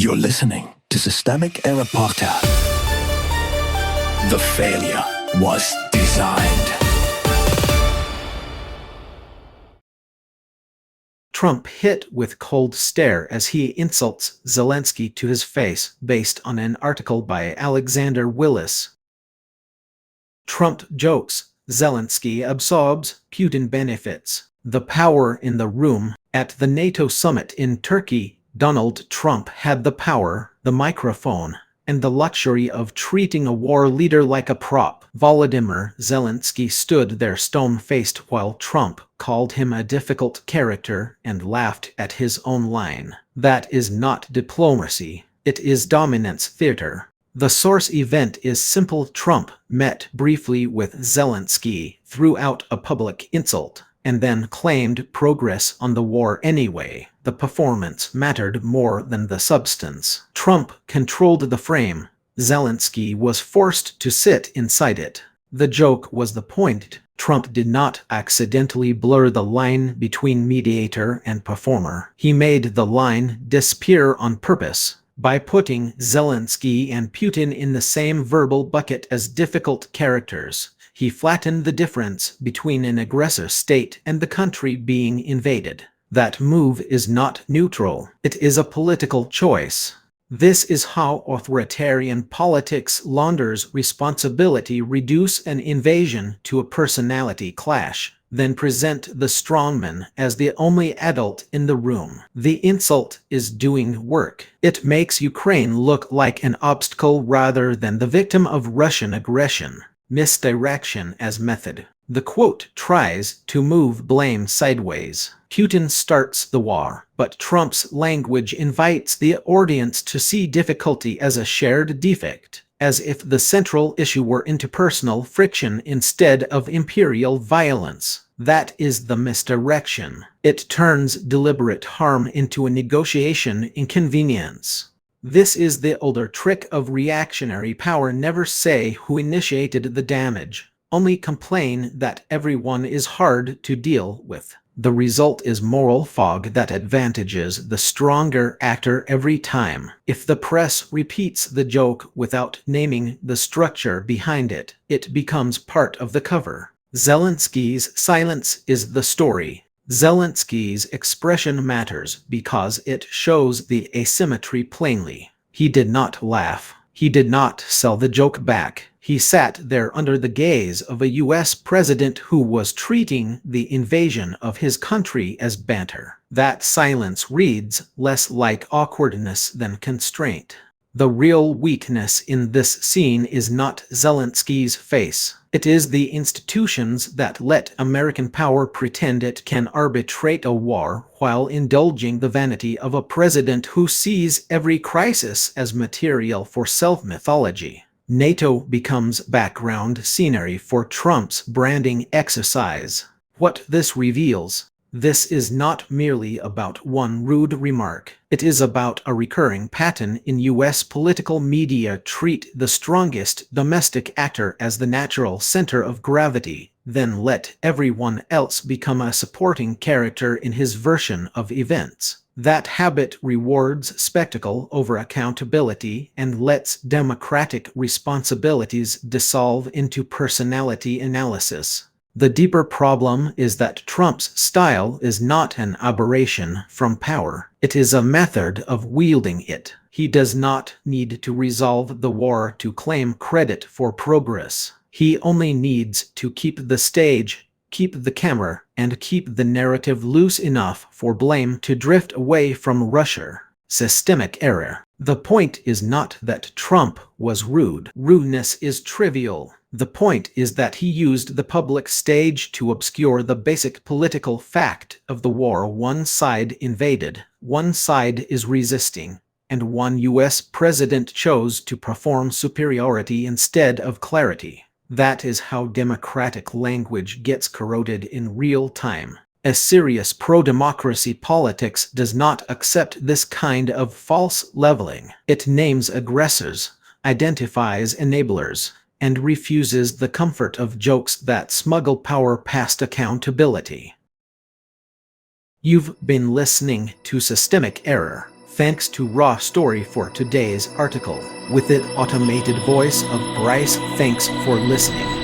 You're listening to Systemic Error Podcast. The failure was designed. Trump hit with cold stare as he insults Zelensky to his face, based on an article by Alexander Willis. Trump jokes, Zelensky absorbs, Putin benefits. The power in the room. At the NATO summit in Turkey, Donald Trump had the power, the microphone, and the luxury of treating a war leader like a prop. Volodymyr Zelensky stood there stone-faced while Trump called him a difficult character and laughed at his own line. That is not diplomacy, it is dominance theater. The source event is simple. Trump met briefly with Zelensky, threw out a public insult, and then claimed progress on the war anyway. The performance mattered more than the substance. Trump controlled the frame. Zelensky was forced to sit inside it. The joke was the point. Trump did not accidentally blur the line between mediator and performer. He made the line disappear on purpose. By putting Zelensky and Putin in the same verbal bucket as difficult characters, he flattened the difference between an aggressor state and the country being invaded. That move is not neutral. It is a political choice. This is how authoritarian politics launders responsibility, reduce an invasion to a personality clash, then present the strongman as the only adult in the room. The insult is doing work. It makes Ukraine look like an obstacle rather than the victim of Russian aggression. Misdirection as method. The quote tries to move blame sideways. Putin starts the war, but Trump's language invites the audience to see difficulty as a shared defect, as if the central issue were interpersonal friction instead of imperial violence. That is the misdirection. It turns deliberate harm into a negotiation inconvenience. This is the older trick of reactionary power. Never say who initiated the damage, only complain that everyone is hard to deal with. The result is moral fog that advantages the stronger actor every time. If the press repeats the joke without naming the structure behind it, it becomes part of the cover. Zelensky's silence is the story. Zelensky's expression matters because it shows the asymmetry plainly. He did not laugh. He did not sell the joke back. He sat there under the gaze of a U.S. president who was treating the invasion of his country as banter. That silence reads less like awkwardness than constraint. The real weakness in this scene is not Zelensky's face. It is the institutions that let American power pretend it can arbitrate a war while indulging the vanity of a president who sees every crisis as material for self-mythology. NATO becomes background scenery for Trump's branding exercise. What this reveals: this is not merely about one rude remark. It is about a recurring pattern in U.S. political media. Treat the strongest domestic actor as the natural center of gravity, then let everyone else become a supporting character in his version of events. That habit rewards spectacle over accountability and lets democratic responsibilities dissolve into personality analysis. The deeper problem is that Trump's style is not an aberration from power. It is a method of wielding it. He does not need to resolve the war to claim credit for progress. He only needs to keep the stage, keep the camera, and keep the narrative loose enough for blame to drift away from Russia. Systemic error. The point is not that Trump was rude. Rudeness is trivial. The point is that he used the public stage to obscure the basic political fact of the war. One side invaded, one side is resisting, and one U.S. president chose to perform superiority instead of clarity. That is how democratic language gets corroded in real time. A serious pro-democracy politics does not accept this kind of false leveling. It names aggressors, identifies enablers, and refuses the comfort of jokes that smuggle power past accountability. You've been listening to Systemic Error. Thanks to Raw Story for today's article. With it automated voice of Bryce. Thanks for listening.